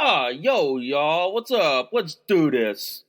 Yo, y'all, what's up? Let's do this.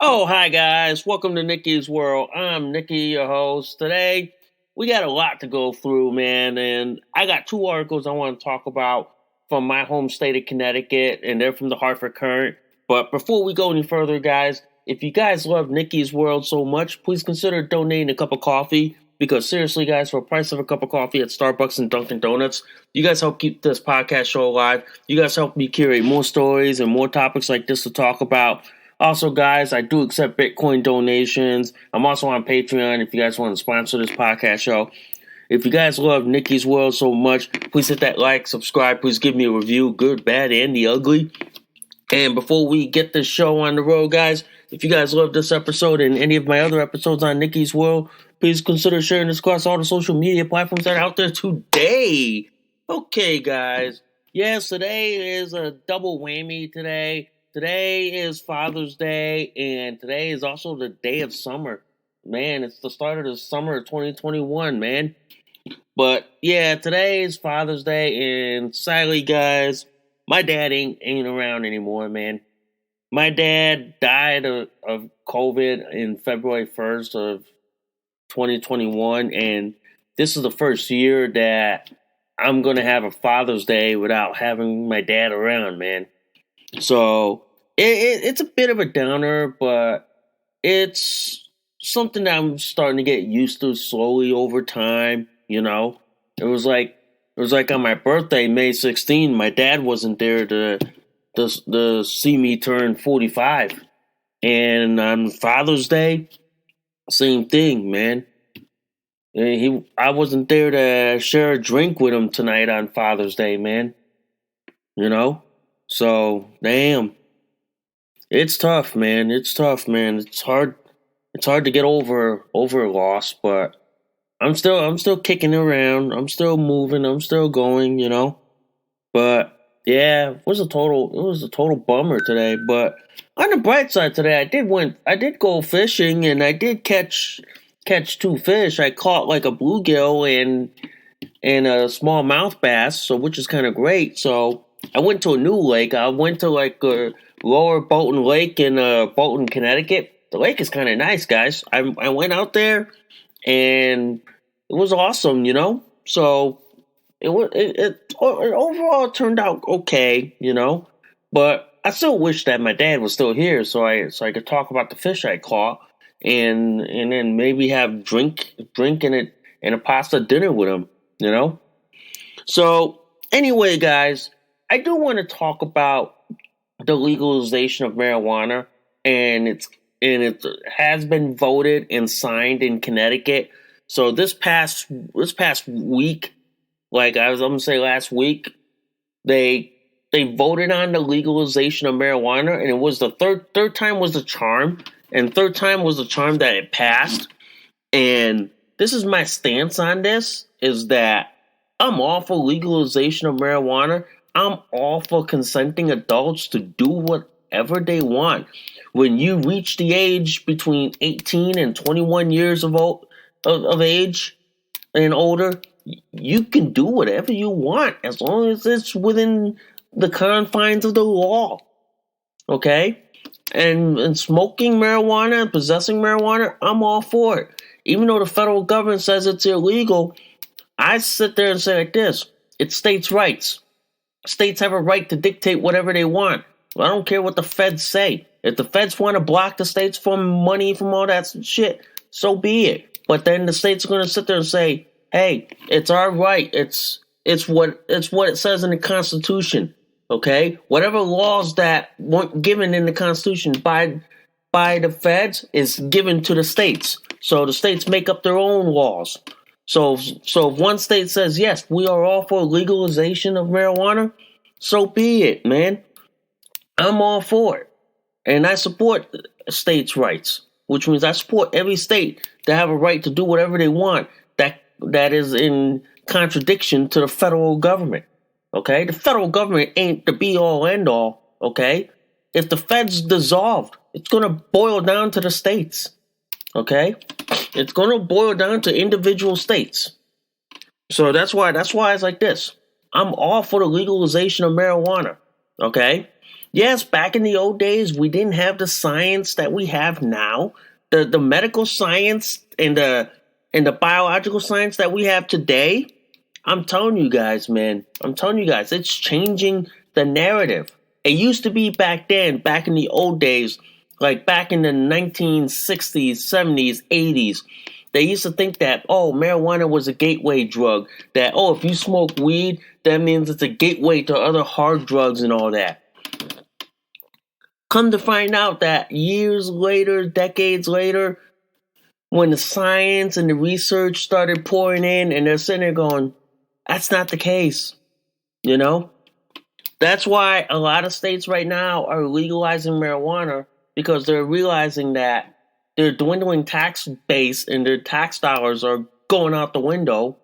Oh, hi, guys. Welcome to Nikki's World. I'm Nikki, your host. Today, we got a lot to go through, man, and I got two articles I want to talk about from my home state of Connecticut, and they're from the Hartford Current. But before we go any further, guys, if you guys love Nikki's World so much, please consider donating a cup of coffee. Because seriously, guys, for the price of a cup of coffee at Starbucks and Dunkin' Donuts, you guys help keep this podcast show alive. You guys help me curate more stories and more topics like this to talk about. Also, guys, I do accept Bitcoin donations. I'm also on Patreon if you guys want to sponsor this podcast show. If you guys love Nikki's World so much, please hit that like, subscribe. Please give me a review, good, bad, and the ugly. And before we get this show on the road, guys, if you guys love this episode and any of my other episodes on Nikki's World, please consider sharing this across all the social media platforms that are out there today. Okay, guys. Yes, today is a double whammy today. Today is Father's Day, and today is also the day of summer. Man, it's the start of the summer of 2021, man. But, yeah, today is Father's Day, and sadly, guys, my dad ain't around anymore, man. My dad died of COVID in February 1st of 2021, and this is the first year that I'm going to have a Father's Day without having my dad around, man. So it's a bit of a downer, but it's something that I'm starting to get used to slowly over time. You know, it was like on my birthday, May 16th, my dad wasn't there to see me turn 45, and on Father's Day, same thing, man. I wasn't there to share a drink with him tonight on Father's Day, man. You know, so damn. It's tough, man. It's tough, man. It's hard. It's hard to get over a loss, but I'm still kicking around. I'm still moving. I'm still going. You know. But yeah, it was a total bummer today. But on the bright side today, I did go fishing and I did catch two fish. I caught like a bluegill and a small mouth bass, so which is kind of great. So I went to a new lake. I went to like a Lower Bolton Lake in Bolton, Connecticut. The lake is kind of nice, guys. I went out there and it was awesome, you know. So it overall turned out okay, you know. But I still wish that my dad was still here so I could talk about the fish I caught and then maybe have drink and a pasta dinner with him, you know. So anyway, guys, I do want to talk about the legalization of marijuana, and it has been voted and signed in Connecticut. So this past week, like I'm gonna say last week, they voted on the legalization of marijuana, and it was the third time was the charm, and third time was the charm that it passed. And this is my stance on this: is that I'm all for legalization of marijuana. I'm all for consenting adults to do whatever they want. When you reach the age between 18 and 21 years of age and older, you can do whatever you want as long as it's within the confines of the law. Okay? And smoking marijuana and possessing marijuana, I'm all for it. Even though the federal government says it's illegal, I sit there and say like this: it's states' rights. States have a right to dictate whatever they want. I don't care what the feds say. If the feds want to block the states from money from all that shit, so be it. But then the states are going to sit there and say, "Hey, it's our right. It's what it says in the Constitution." Okay, whatever laws that weren't given in the Constitution by the feds is given to the states. So the states make up their own laws. So if one state says, yes, we are all for legalization of marijuana, so be it, man. I'm all for it. And I support states' rights, which means I support every state to have a right to do whatever they want that is in contradiction to the federal government. Okay? The federal government ain't the be-all, end-all, okay? If the feds dissolved, it's going to boil down to the states, okay? It's going to boil down to individual states. So that's why it's like this. I'm all for the legalization of marijuana, okay? Yes, back in the old days, we didn't have the science that we have now. The medical science and the biological science that we have today, I'm telling you guys, man. I'm telling you guys, it's changing the narrative. It used to be back then, back in the old days, like back in the 1960s, 70s, 80s, they used to think that, oh, marijuana was a gateway drug. That, oh, if you smoke weed, that means it's a gateway to other hard drugs and all that. Come to find out that years later, decades later, when the science and the research started pouring in and they're sitting there going, that's not the case, you know? That's why a lot of states right now are legalizing marijuana, because they're realizing that their dwindling tax base and their tax dollars are going out the window,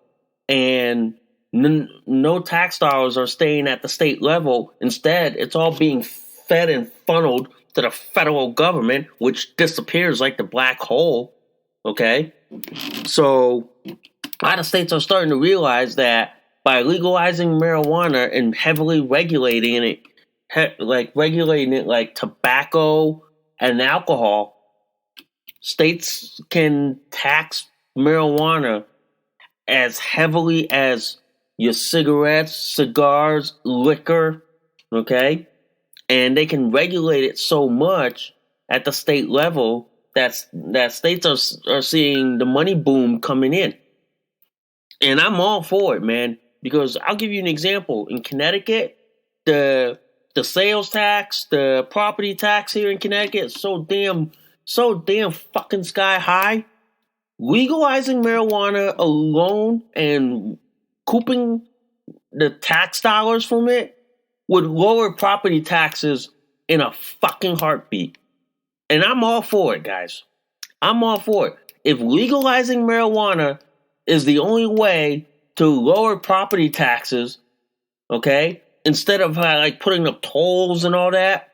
and no tax dollars are staying at the state level. Instead, it's all being fed and funneled to the federal government, which disappears like the black hole, okay? So a lot of states are starting to realize that by legalizing marijuana and heavily regulating it, like tobacco and alcohol, states can tax marijuana as heavily as your cigarettes, cigars, liquor, okay? And they can regulate it so much at the state level that states are seeing the money boom coming in. And I'm all for it, man, because I'll give you an example. In Connecticut, the sales tax, the property tax here in Connecticut is so damn fucking sky high. Legalizing marijuana alone and couping the tax dollars from it would lower property taxes in a fucking heartbeat. And I'm all for it, guys. I'm all for it. If legalizing marijuana is the only way to lower property taxes, okay, instead of like putting up tolls and all that,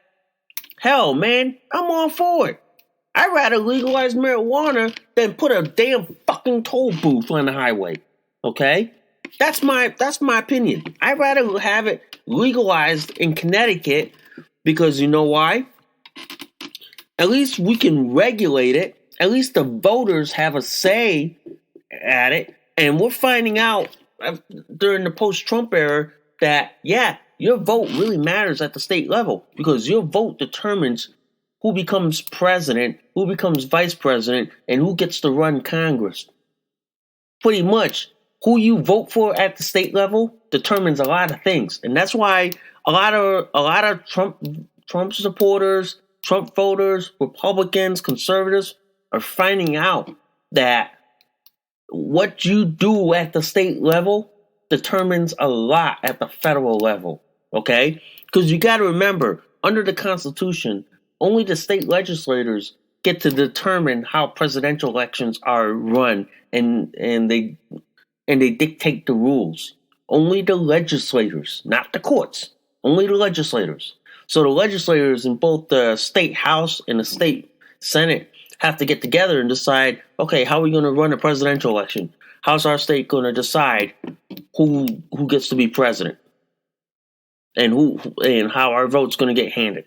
hell, man, I'm all for it. I'd rather legalize marijuana than put a damn fucking toll booth on the highway, okay? That's my opinion. I'd rather have it legalized in Connecticut, because you know why? At least we can regulate it. At least the voters have a say at it. And we're finding out during the post-Trump era that, yeah, your vote really matters at the state level, because your vote determines who becomes president, who becomes vice president, and who gets to run Congress. Pretty much, who you vote for at the state level determines a lot of things. And that's why a lot of Trump supporters, Trump voters, Republicans, conservatives are finding out that what you do at the state level determines a lot at the federal level, okay? Because you got to remember, under the Constitution, only the state legislators get to determine how presidential elections are run, and they dictate the rules. Only the legislators, not the courts. Only the legislators. So the legislators in both the state house and the state senate have to get together and decide, okay, how are we going to run a presidential election? How's our state going to decide who gets to be president and how our vote's going to get handed?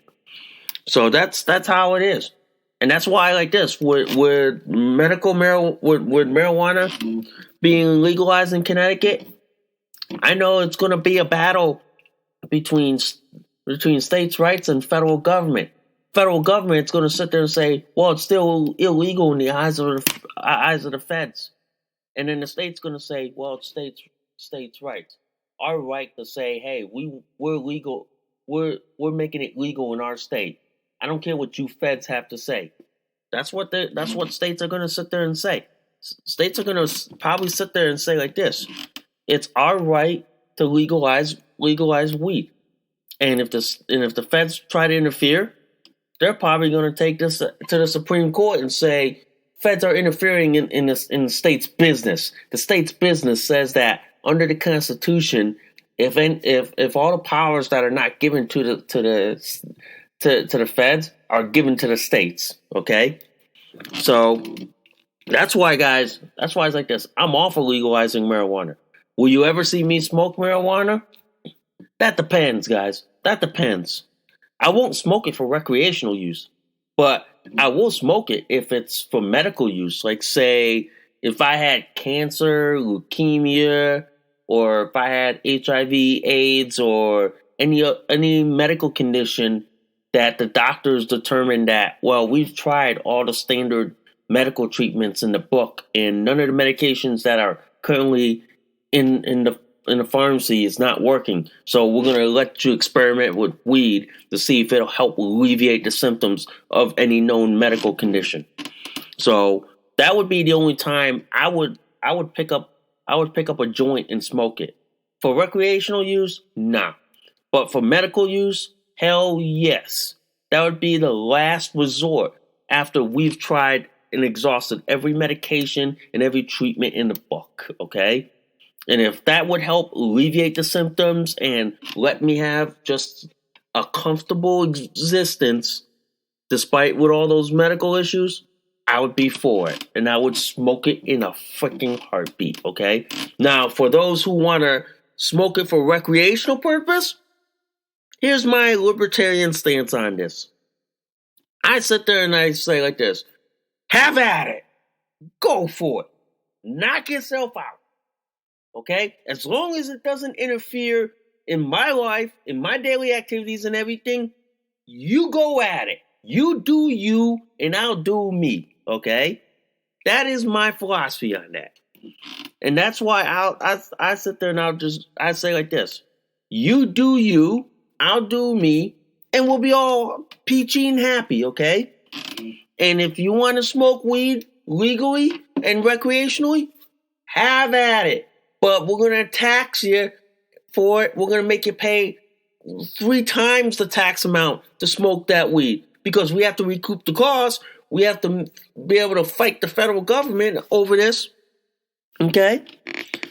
So that's how it is, and that's why like this with marijuana being legalized in Connecticut, I know it's going to be a battle between states' rights and federal government. Federal government's going to sit there and say, "Well, it's still illegal in the eyes of the feds," and then the state's going to say, "Well, it's states' rights. Our right to say, hey, we're legal. We're making it legal in our state. I don't care what you feds have to say." That's what states are going to sit there and say. States are going to probably sit there and say like this: it's our right to legalize weed. And if the feds try to interfere, they're probably going to take this to the Supreme Court and say feds are interfering in the state's business. The state's business says that under the Constitution, if all the powers that are not given to the feds are given to the states, okay? So that's why, guys. That's why it's like this. I'm all for legalizing marijuana. Will you ever see me smoke marijuana? That depends, guys. That depends. I won't smoke it for recreational use, but I will smoke it if it's for medical use. Like, say, if I had cancer, leukemia, or if I had HIV, AIDS, or any medical condition that the doctors determined that, well, we've tried all the standard medical treatments in the book, and none of the medications that are currently in the pharmacy is not working. So we're going to let you experiment with weed to see if it'll help alleviate the symptoms of any known medical condition. So that would be the only time I would pick up a joint and smoke it. For recreational use, nah. But for medical use, hell yes. That would be the last resort after we've tried and exhausted every medication and every treatment in the book, okay? And if that would help alleviate the symptoms and let me have just a comfortable existence despite with all those medical issues, I would be for it. And I would smoke it in a freaking heartbeat, okay? Now, for those who want to smoke it for recreational purpose, here's my libertarian stance on this. I sit there and I say like this: have at it. Go for it. Knock yourself out. Okay? As long as it doesn't interfere in my life, in my daily activities and everything, you go at it. You do you, and I'll do me. Okay? That is my philosophy on that. And that's why I sit there and I say like this: you do you, I'll do me, and we'll be all peachy and happy, okay? And if you want to smoke weed legally and recreationally, have at it. But we're going to tax you for it. We're going to make you pay 3 times the tax amount to smoke that weed, because we have to recoup the cost. We have to be able to fight the federal government over this. Okay?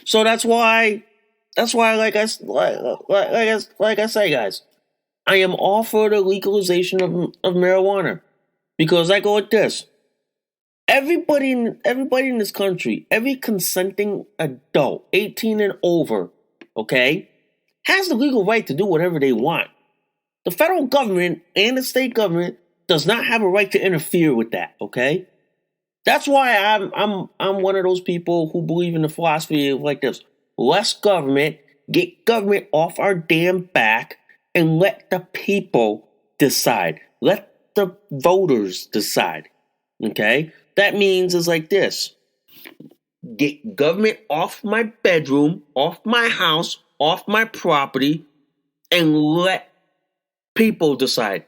So that's why like I say, guys, I am all for the legalization of marijuana, because I go like this: everybody in this country, every consenting adult, 18 and over, okay, has the legal right to do whatever they want. The federal government and the state government does not have a right to interfere with that, okay? That's why I'm one of those people who believe in the philosophy of like this: less government, get government off our damn back, and let the people decide. Let the voters decide. Okay? That means it's like this: get government off my bedroom, off my house, off my property, and let people decide.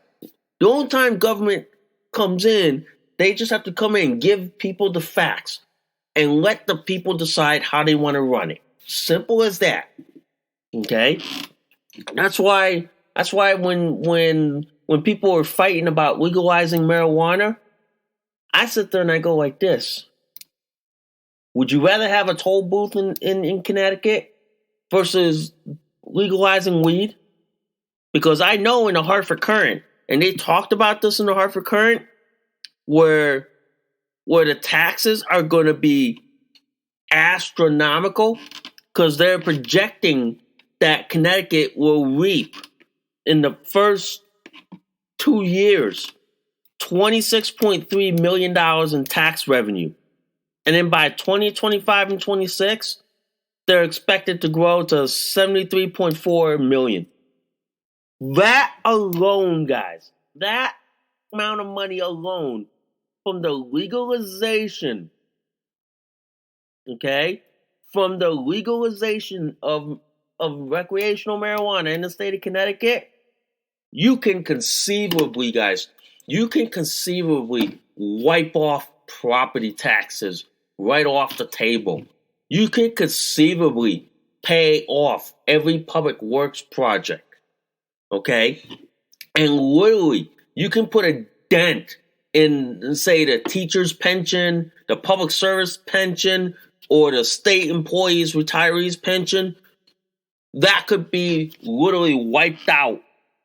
The only time government comes in, they just have to come in and give people the facts and let the people decide how they want to run it. Simple as that. Okay? That's why when people are fighting about legalizing marijuana, I sit there and I go like this: would you rather have a toll booth in Connecticut versus legalizing weed? Because I know in the Hartford Current, and they talked about this in the Hartford Current, where the taxes are going to be astronomical because they're projecting that Connecticut will reap in the first 2 years $26.3 million in tax revenue. And then by 2025 and 26, they're expected to grow to 73.4 million. That alone, guys, that amount of money alone from the legalization, okay, from the legalization of recreational marijuana in the state of Connecticut, you can conceivably, guys, wipe off property taxes right off the table. You can conceivably pay off every public works project, okay? And literally, you can put a dent in, say, the teacher's pension, the public service pension, or the state employees' retirees' pension. That could be literally wiped out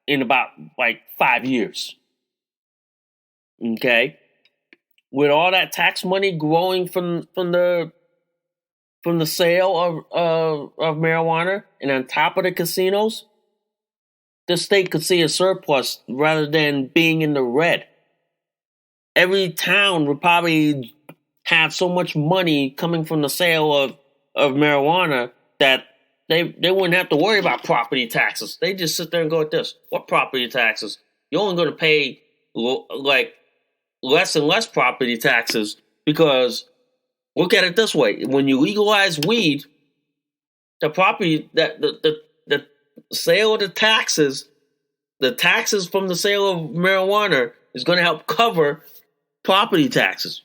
in about like 5 years. Okay? With all that tax money growing from the sale of marijuana, and on top of the casinos, the state could see a surplus rather than being in the red. Every town would probably have so much money coming from the sale of marijuana that they wouldn't have to worry about property taxes. They just sit there and go with this. What property taxes? You're only going to pay like less and less property taxes because look at it this way. When you legalize weed, the property that the sale of the taxes from the sale of marijuana is going to help cover property taxes.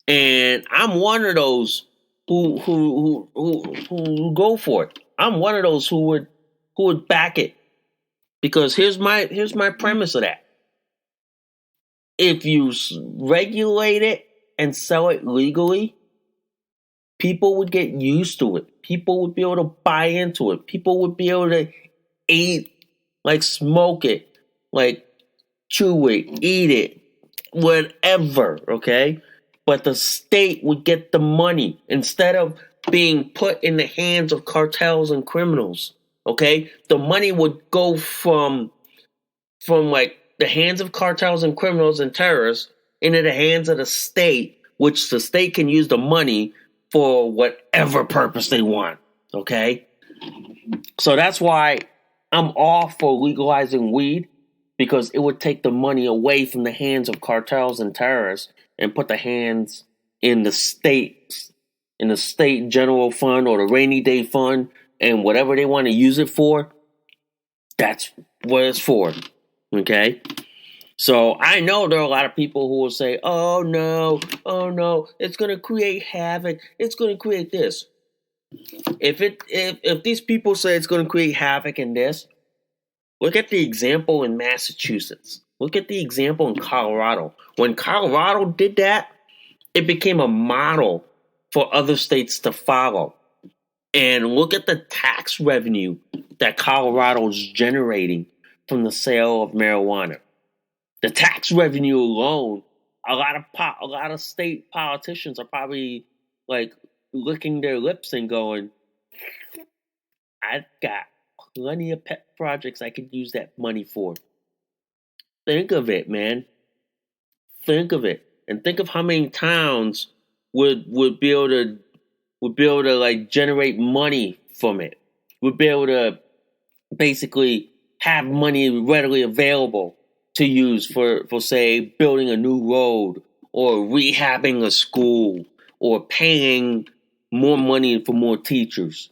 And I'm one of those who go for it. I'm one of those who would back it, because here's my premise of that. If you regulate it and sell it legally, people would get used to it. People would be able to buy into it. People would be able to eat, like smoke it, like chew it, eat it, whatever, okay? But the state would get the money instead of being put in the hands of cartels and criminals, okay? The money would go from like the hands of cartels and criminals and terrorists into the hands of the state, which the state can use the money for whatever purpose they want, okay? So that's why I'm all for legalizing weed, because it would take the money away from the hands of cartels and terrorists and put the hands in the state general fund or the rainy day fund, and whatever they want to use it for, that's what it's for, okay? So I know there are a lot of people who will say, oh no, it's going to create havoc, it's going to create this. If these people say it's going to create havoc in this, look at the example in Massachusetts. Look at the example in Colorado. When Colorado did that, it became a model for other states to follow. And look at the tax revenue that Colorado is generating from the sale of marijuana. The tax revenue alone, a lot of state politicians are probably like licking their lips and going, I've got plenty of pet projects I could use that money for. Think of it, man. Think of it. And think of how many towns would be able to like generate money from it. Would be able to basically have money readily available to use for say building a new road or rehabbing a school or paying more money for more teachers.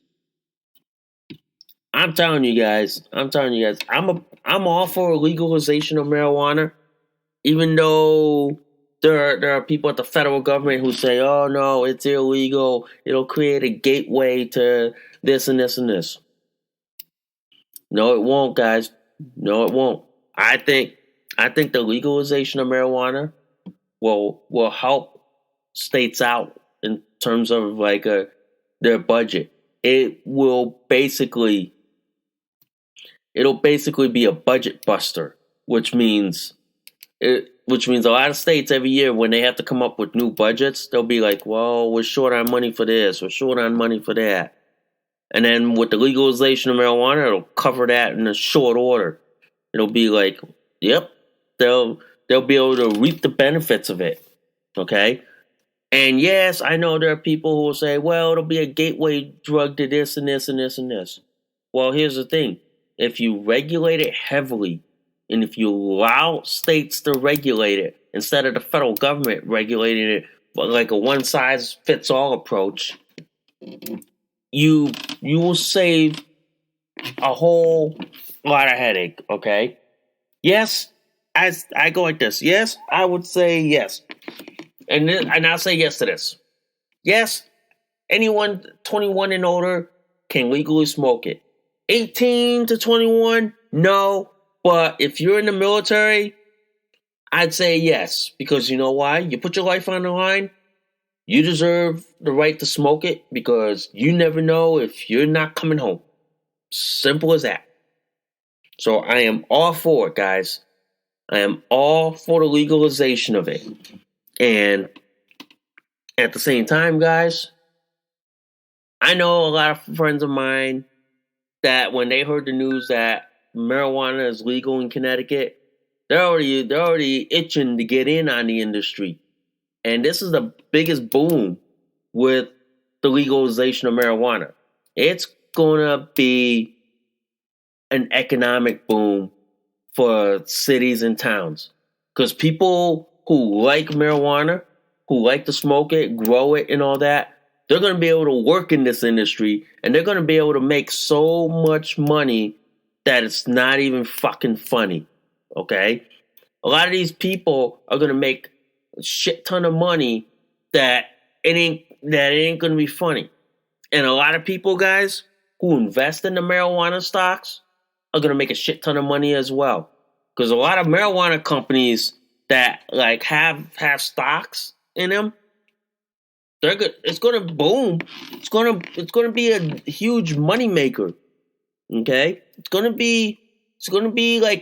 I'm telling you guys, I'm all for legalization of marijuana, even though there are people at the federal government who say, oh no, it's illegal, it'll create a gateway to this and this and this. No, it won't, guys. No, it won't. I think the legalization of marijuana will help states out in terms of like their budget. it'll basically be a budget buster, which means a lot of states every year when they have to come up with new budgets, they'll be like, well, we're short on money for this, we're short on money for that. And then with the legalization of marijuana, it'll cover that in a short order. It'll be like, yep, they'll be able to reap the benefits of it. Okay? And yes, I know there are people who will say, well, it'll be a gateway drug to this and this and this and this. Well, here's the thing. If you regulate it heavily, and if you allow states to regulate it, instead of the federal government regulating it like a one-size-fits-all approach, you will save a whole lot of headache, okay? Yes, I go like this. Yes, I would say yes. And I'll say yes to this. Yes, anyone 21 and older can legally smoke it. 18 to 21, no. But if you're in the military, I'd say yes. Because you know why? You put your life on the line. You deserve the right to smoke it because you never know if you're not coming home. Simple as that. So I am all for it, guys. I am all for the legalization of it. And at the same time, guys, I know a lot of friends of mine that when they heard the news that marijuana is legal in Connecticut, they're already itching to get in on the industry. And this is the biggest boom with the legalization of marijuana. It's gonna be an economic boom for cities and towns. Because people who like marijuana, who like to smoke it, grow it, and all that, they're going to be able to work in this industry, and they're going to be able to make so much money that it's not even fucking funny, okay? A lot of these people are going to make a shit ton of money that it ain't going to be funny. And a lot of people, guys, who invest in the marijuana stocks are going to make a shit ton of money as well. Because a lot of marijuana companies that like have stocks in them, they're good. It's gonna boom. It's gonna be a huge money maker. Okay, it's gonna be like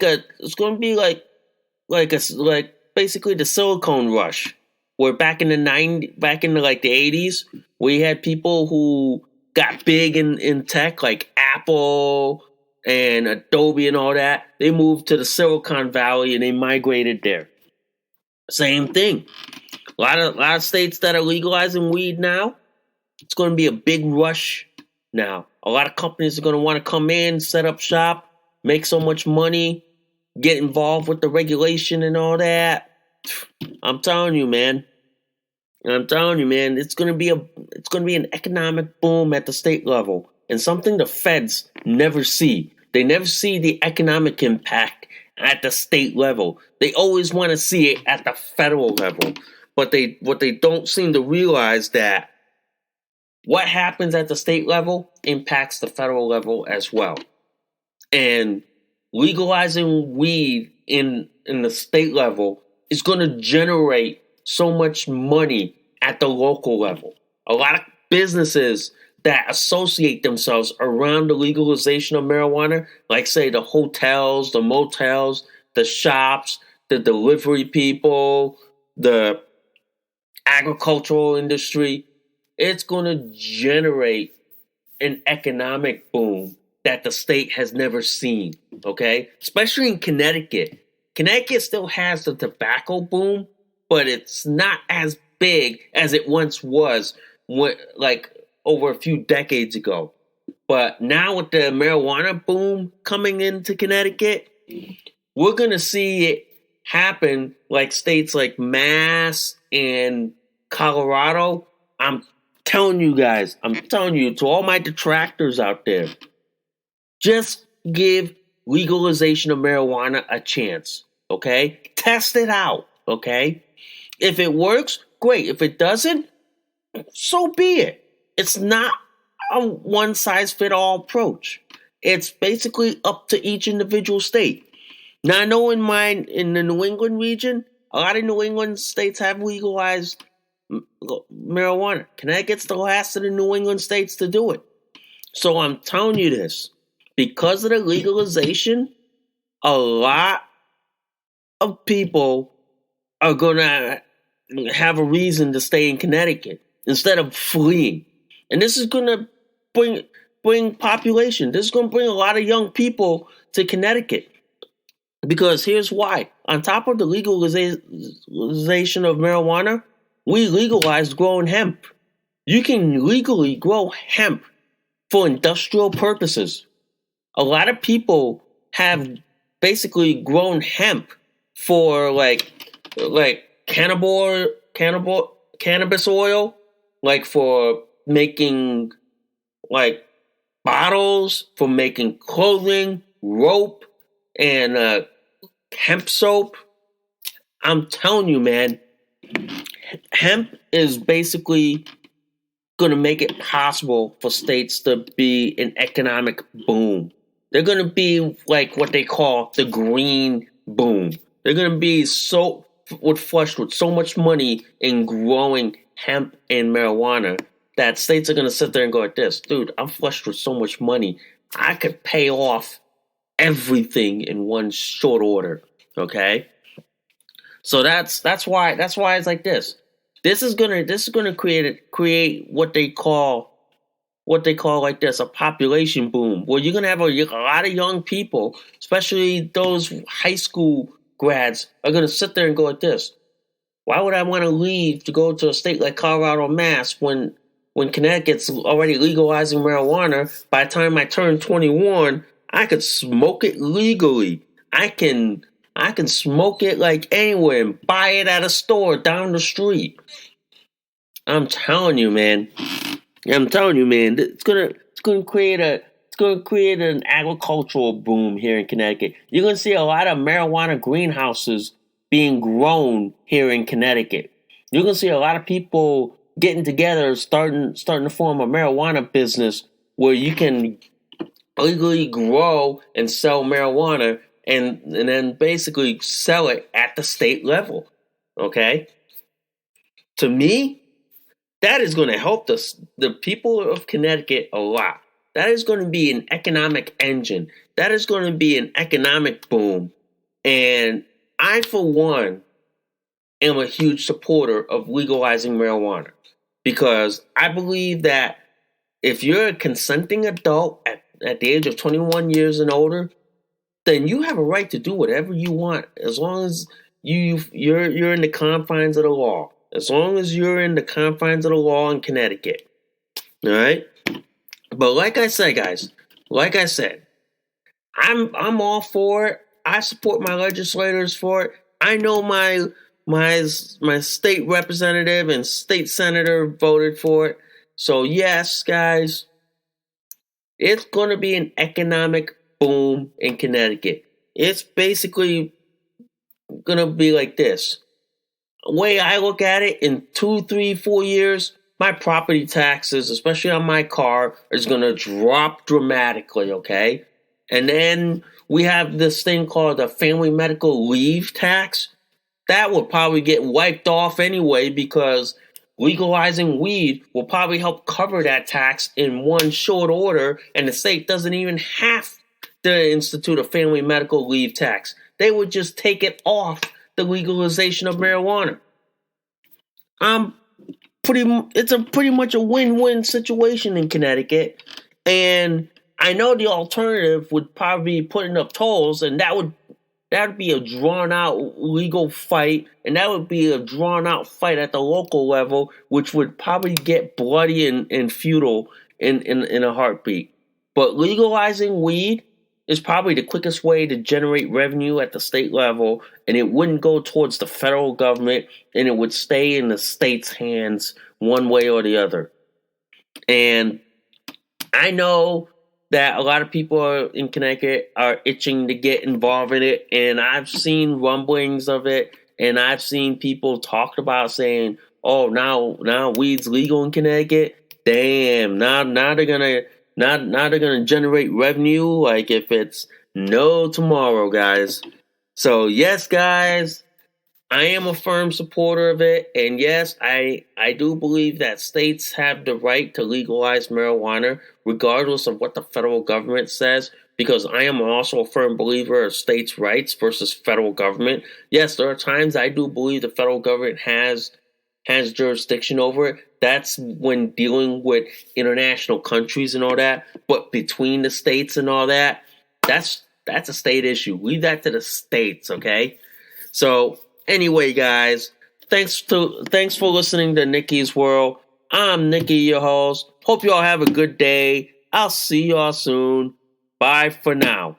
basically the silicone rush, where back in the like the 80s, we had people who got big in tech like Apple and Adobe and all that. They moved to the Silicon Valley and they migrated there. Same thing. A lot of states that are legalizing weed now, it's going to be a big rush now. A lot of companies are going to want to come in, set up shop, make so much money, get involved with the regulation and all that. I'm telling you, man. It's going to be an economic boom at the state level, and something the feds never see. They never see the economic impact at the state level. They always want to see it at the federal level. But what they don't seem to realize that what happens at the state level impacts the federal level as well. And legalizing weed in the state level is going to generate so much money at the local level. A lot of businesses that associate themselves around the legalization of marijuana, like say the hotels, the motels, the shops, the delivery people, the agricultural industry, it's going to generate an economic boom that the state has never seen, okay? Especially in Connecticut. Connecticut still has the tobacco boom, but it's not as big as it once was, like over a few decades ago. But now with the marijuana boom coming into Connecticut, we're going to see it happen like states like Mass and Colorado. I'm telling you to all my detractors out there, just give legalization of marijuana a chance, okay? Test it out, okay? If it works, great. If it doesn't, so be it. It's not a one-size-fits-all approach. It's basically up to each individual state. Now, I know in the New England region, a lot of New England states have legalized marijuana. Connecticut's the last of the New England states to do it. So I'm telling you this because of the legalization, a lot of people are going to have a reason to stay in Connecticut instead of fleeing. And this is going to bring population. This is going to bring a lot of young people to Connecticut. Because here's why. On top of the legalization of marijuana, we legalized growing hemp. You can legally grow hemp for industrial purposes. A lot of people have basically grown hemp for like cannabis oil, like for making like bottles, for making clothing, rope, and hemp soap. I'm telling you, man, hemp is basically going to make it possible for states to be an economic boom. They're going to be like what they call the green boom. They're going to be flushed with so much money in growing hemp and marijuana that states are going to sit there and go like this, dude, I'm flushed with so much money. I could pay off everything in one short order. Okay. So that's why it's like this. This is gonna create what they call like this, a population boom, where you're gonna have a lot of young people, especially those high school grads, are gonna sit there and go like this. Why would I want to leave to go to a state like Colorado, Mass, when Connecticut's already legalizing marijuana? By the time I turn 21, I could smoke it legally. I can smoke it like anywhere and buy it at a store down the street. I'm telling you, man. It's gonna create an agricultural boom here in Connecticut. You're gonna see a lot of marijuana greenhouses being grown here in Connecticut. You're gonna see a lot of people getting together, starting to form a marijuana business where you can legally grow and sell marijuana and then basically sell it at the state level. Okay? To me, that is going to help the people of Connecticut a lot. That is going to be an economic engine. That is going to be an economic boom. And I, for one, am a huge supporter of legalizing marijuana because I believe that if you're a consenting adult at the age of 21 years and older, then you have a right to do whatever you want as long as you're in the confines of the law. As long as you're in the confines of the law in Connecticut. All right? But like I said, guys, I'm all for it. I support my legislators for it. I know my state representative and state senator voted for it. So yes, guys, it's going to be an economic boom in Connecticut. It's basically going to be like this. The way I look at it, in 2, 3, 4 years, my property taxes, especially on my car, is going to drop dramatically, okay? And then we have this thing called the family medical leave tax. That will probably get wiped off anyway because legalizing weed will probably help cover that tax in one short order, and the state doesn't even have to institute a family medical leave tax. They would just take it off the legalization of marijuana. It's pretty much a win-win situation in Connecticut, and I know the alternative would probably be putting up tolls, and that would be a drawn-out legal fight, and that would be a drawn-out fight at the local level, which would probably get bloody and futile in a heartbeat. But legalizing weed is probably the quickest way to generate revenue at the state level, and it wouldn't go towards the federal government, and it would stay in the state's hands one way or the other. And I know that a lot of people in Connecticut are itching to get involved in it, and I've seen rumblings of it, and I've seen people talk about saying, "Oh, now weed's legal in Connecticut. Damn, now they're gonna generate revenue like if it's no tomorrow, guys." So yes, guys, I am a firm supporter of it, and yes, I do believe that states have the right to legalize marijuana, regardless of what the federal government says. Because I am also a firm believer of states' rights versus federal government. Yes, there are times I do believe the federal government has jurisdiction over it. That's when dealing with international countries and all that. But between the states and all that, that's a state issue. Leave that to the states, okay? So anyway, guys, thanks for listening to Nikki's World. I'm Nikki, your host. Hope you all have a good day. I'll see y'all soon. Bye for now.